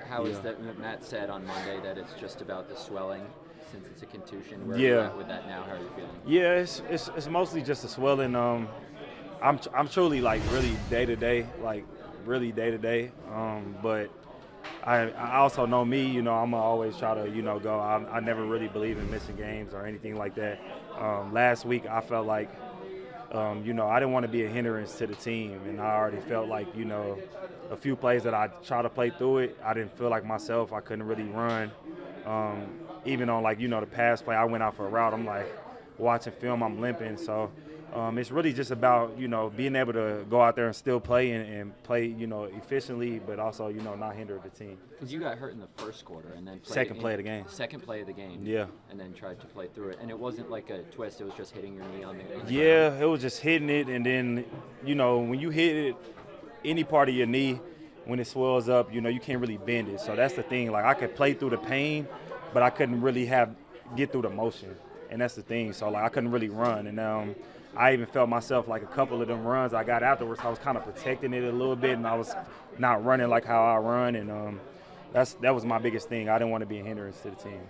How is that? Matt said on Monday that it's just about the swelling since it's a contusion. Where are you at with that now? How are you feeling? Yeah, it's mostly just the swelling. I'm truly like really day to day, like really day to day. But I also know me, I'm gonna always try to, go. I never really believe in missing games or anything like that. Last week I felt like, I didn't want to be a hindrance to the team, and I already felt like, a few plays that I tried to play through it, I didn't feel like myself. I couldn't really run. Even on like, the pass play, I went out for a route. I'm like watching film, I'm limping. So it's really just about, being able to go out there and still play and play, efficiently, but also, not hinder the team. Because you got hurt in the first quarter and then Second play of the game. Second play of the game. Yeah. And then tried to play through it. And it wasn't like a twist, it was just hitting your knee on the ground. Yeah, it was just hitting it. And then, when you hit it, any part of your knee, when it swells up, you can't really bend it. So that's the thing. Like, I could play through the pain, but I couldn't really get through the motion. And that's the thing. So, like, I couldn't really run. And I even felt myself like a couple of them runs I got afterwards, I was kind of protecting it a little bit, and I was not running like how I run. And that was my biggest thing. I didn't want to be a hindrance to the team.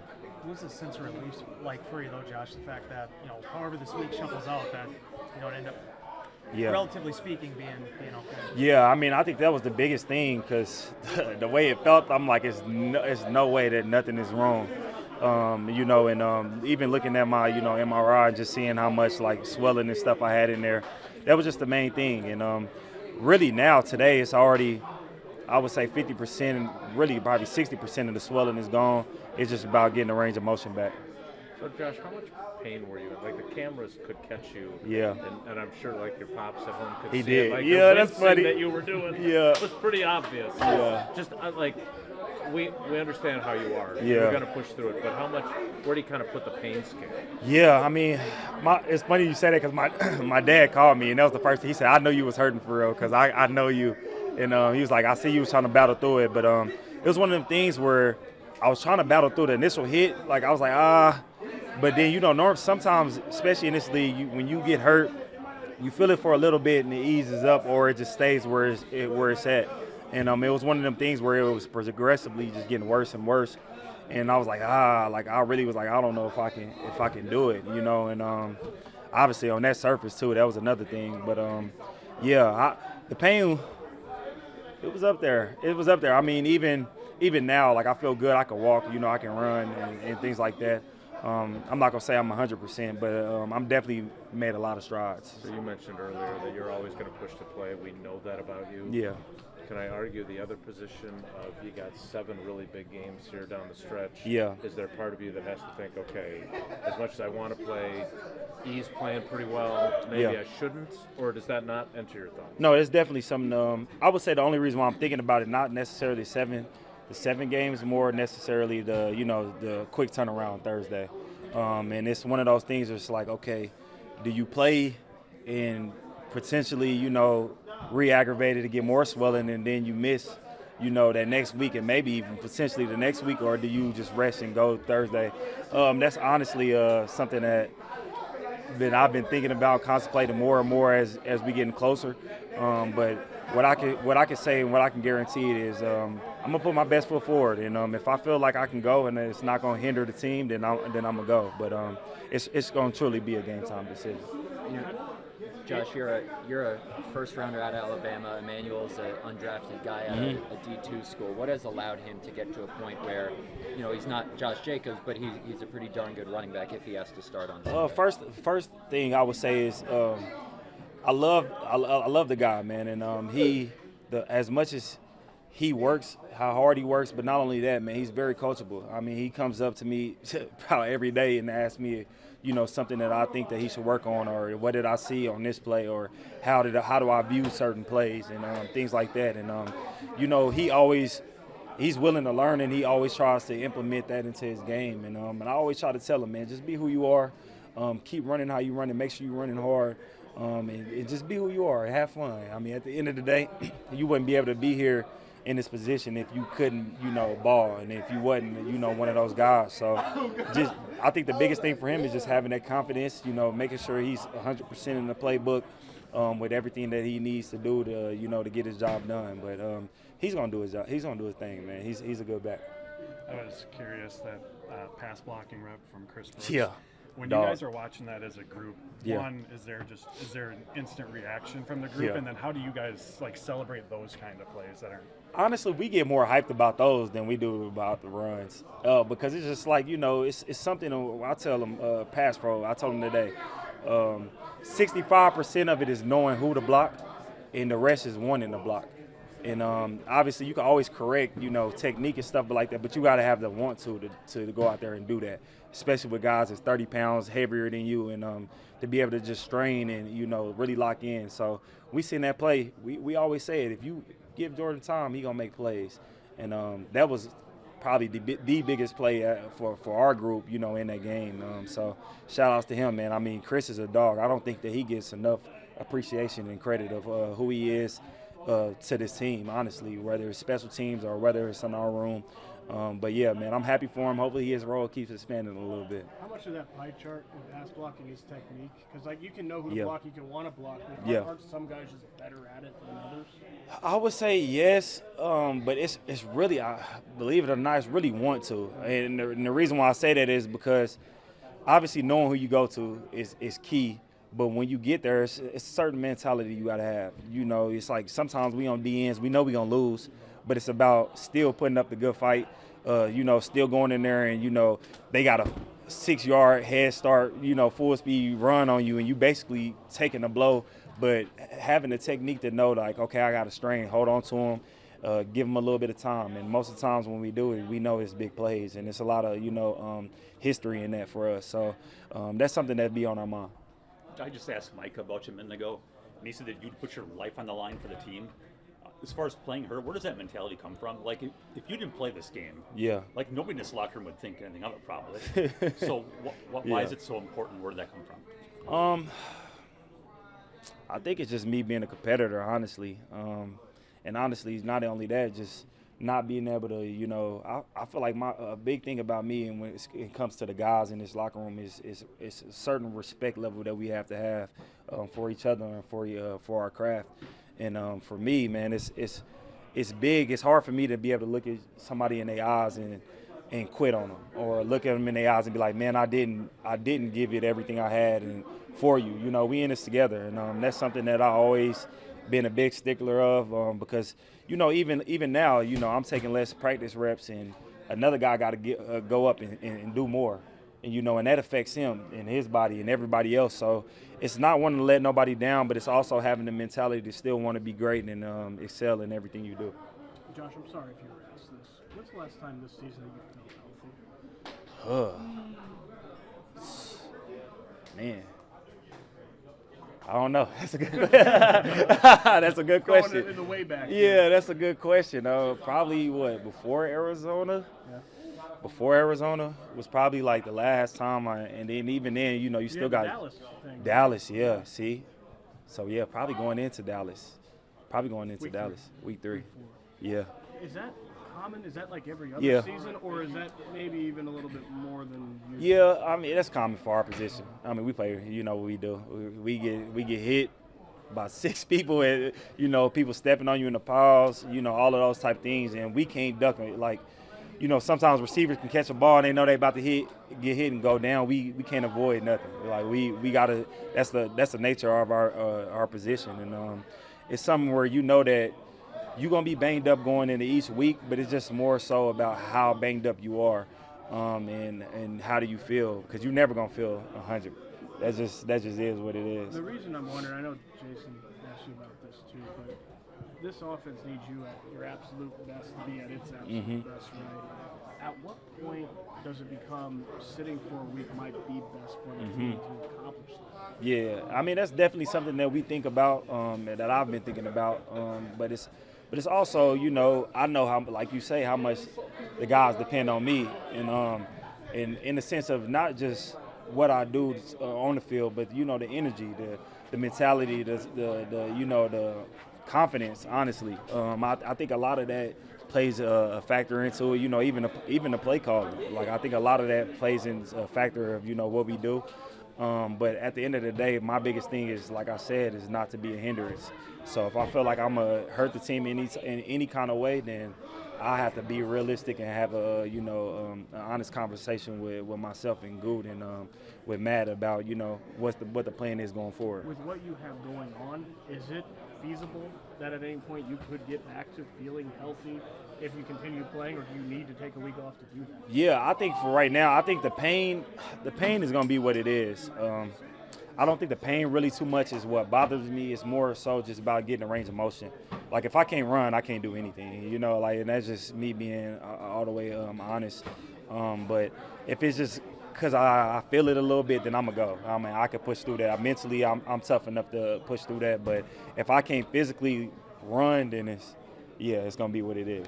What was the sense of relief like for you, though, Josh, the fact that, however this week shuffles out, that, it ended up, relatively speaking, being okay? Yeah, I mean, I think that was the biggest thing because the way it felt, I'm like, it's no way that nothing is wrong. And even looking at my, MRI and just seeing how much like swelling and stuff I had in there, that was just the main thing. And really now today it's already, I would say 50%, really probably 60% of the swelling is gone. It's just about getting the range of motion back. So Josh, how much pain were you in? Like the cameras could catch you. Yeah. And I'm sure like your pops at home could He see did. it. Like Yeah, the that's wincing funny. that you were doing. Yeah. It was pretty obvious. Yeah. Just like we understand how you are. Yeah. You're gonna push through it, but where do you kind of put the pain scale? Yeah, I mean, it's funny you say that because my dad called me and that was the first thing he said. I know you was hurting for real because I know you, and he was like, I see you was trying to battle through it, but it was one of them things where I was trying to battle through the initial hit. Like I was like but then sometimes, especially in this league, when you get hurt, you feel it for a little bit and it eases up, or it just stays where it's at. And it was one of them things where it was progressively just getting worse and worse. And I was like, like I really was like, I don't know if I can do it, And obviously on that surface too, that was another thing. But the pain, it was up there. It was up there. I mean, even now, like I feel good. I can walk, I can run and things like that. I'm not gonna say I'm 100%, but I'm definitely made a lot of strides. So you mentioned earlier that you're always going to push to play. We know that about you. Yeah. Can I argue the other position of you got 7 really big games here down the stretch? Yeah. Is there part of you that has to think, okay, as much as I want to play, he's playing pretty well, maybe I shouldn't? Or does that not enter your thoughts? No, it's definitely something. I would say the only reason why I'm thinking about it, not necessarily the 7 games, more necessarily the quick turnaround Thursday. And it's one of those things that's like, okay, do you play and potentially, re-aggravate it to get more swelling and then you miss, that next week and maybe even potentially the next week, or do you just rest and go Thursday? That's honestly something that I've been thinking about, contemplating more and more as we getting closer. But what I can say and what I can guarantee is I'm gonna put my best foot forward, and if I feel like I can go and it's not gonna hinder the team, then I'm gonna go. But it's gonna truly be a game time decision. Josh, you're a first rounder out of Alabama. Emanuel's an undrafted guy at a D2 school. What has allowed him to get to a point where, he's not Josh Jacobs, but he's a pretty darn good running back if he has to start on Sunday? First thing I would say is I love the guy, man, and as much as he works, how hard he works, but not only that, man, he's very coachable. I mean, he comes up to me about every day and asks me, something that I think that he should work on, or what did I see on this play, or how do I view certain plays and things like that. And he's willing to learn, and he always tries to implement that into his game. And I always try to tell him, man, just be who you are, keep running how you run, and make sure you're running hard. And just be who you are and have fun. I mean, at the end of the day, you wouldn't be able to be here in this position if you couldn't, ball, and if you wasn't, one of those guys. So I think the biggest thing for him is just having that confidence, making sure he's 100% in the playbook, with everything that he needs to do to, to get his job done. But he's gonna do his job. He's gonna do his thing, man. He's a good back. I was curious that pass blocking rep from Chris Brooks. Yeah. When Dog. you guys are watching that as a group, one, is there an instant reaction from the group, and then how do you guys celebrate those kind of plays that are? Honestly, we get more hyped about those than we do about the runs, because it's just it's something. I tell them, pass pro. I told them today, 65% of it is knowing who to block, and the rest is wanting to block. And obviously, you can always correct, technique and stuff like that, but you got to have the want to go out there and do that, especially with guys that's 30 pounds heavier than you, and to be able to just strain and, really lock in. So we seen that play. We always say it. If you give Jordan time, he going to make plays. And that was probably the biggest play for our group, in that game. So shout-outs to him, man. I mean, Chris is a dog. I don't think that he gets enough appreciation and credit of who he is to this team, honestly, whether it's special teams or whether it's in our room. But, yeah, man, I'm happy for him. Hopefully his role keeps expanding a little bit. How much of that pie chart in pass blocking is technique? Because, you can know who to Yeah. block, you can want to block. But Yeah. aren't some guys just better at it than others? I would say yes, but it's really, believe it or not, it's really want to. And the reason why I say that is because obviously knowing who you go to is key. But when you get there, it's a certain mentality you got to have. It's like sometimes we on DNs, we know we going to lose, but it's about still putting up the good fight, still going in there and, they got a 6-yard head start, full speed run on you, and you basically taking a blow, but having the technique to know, okay, I got to strain, hold on to him, give him a little bit of time. And most of the times when we do it, we know it's big plays, and it's a lot of, history in that for us. So that's something that be on our mind. I just asked Mike about you a minute ago, and he said that you'd put your life on the line for the team. As far as playing her, where does that mentality come from? If you didn't play this game, yeah, nobody in this locker room would think anything of it, probably. So why is it so important? Where did that come from? I think it's just me being a competitor, honestly. And honestly, not only that, just not being able to, I feel like a big thing about me, and when it comes to the guys in this locker room, is a certain respect level that we have to have for each other and for our craft. And for me, man, it's big. It's hard for me to be able to look at somebody in their eyes and quit on them, or look at them in their eyes and be like, man, I didn't give it everything I had and for you. We in this together, and that's something that I always been a big stickler of, because even now, I'm taking less practice reps, and another guy got to go up and do more, and that affects him and his body and everybody else. So it's not wanting to let nobody down, but it's also having the mentality to still want to be great and excel in everything you do. Josh, I'm sorry if you were asked this. When's the last time this season that you felt healthy? Man. I don't know. That's a good that's a good question. Going in the way back. Yeah, that's a good question. Probably before Arizona? Yeah. Before Arizona was probably the last time, and then even then, you still got Dallas thing. Dallas, yeah. See, so yeah, probably going into Dallas. Week Dallas, week 3. Yeah. Is that common? Is that every other season, or is that maybe even a little bit more than usual? Yeah, I mean that's common for our position. I mean we play, what we do. We get hit by 6 people, and people stepping on you in the piles, all of those type things, and we can't duck it. Sometimes receivers can catch a ball and they know they about to get hit and go down. We can't avoid nothing. We gotta. That's the nature of our position, and it's something where that you're gonna be banged up going into each week, but it's just more so about how banged up you are, and how do you feel, because you're never gonna feel 100. That just is what it is. The reason I'm wondering, I know Jason asked you about this too, but this offense needs you at your absolute best to be at its absolute best, right? At what point does it become sitting for a week might be best for the team to accomplish that? Yeah, I mean that's definitely something that we think about, that I've been thinking about, but it's also, I know how, like you say, how much the guys depend on me, and in the sense of not just what I do on the field, but the energy, the mentality, the confidence. Honestly, I think a lot of that plays a factor into it. Even the play calling. I think a lot of that plays in a factor of what we do. But at the end of the day, my biggest thing is, like I said, is not to be a hindrance. So if I feel like I'm going to hurt the team in any kind of way, then I have to be realistic and have an honest conversation with myself and Good and with Matt about, what the plan is going forward. With what you have going on, is it feasible that at any point you could get back to feeling healthy if you continue playing, or do you need to take a week off to do that? Yeah, I think for right now, I think the pain is going to be what it is. I don't think the pain really too much is what bothers me. It's more so just about getting a range of motion. Like if I can't run, I can't do anything, and that's just me being all the way honest. But if it's just because I feel it a little bit, then I'm going to go. I mean, I can push through that. Mentally, I'm tough enough to push through that. But if I can't physically run, then it's going to be what it is.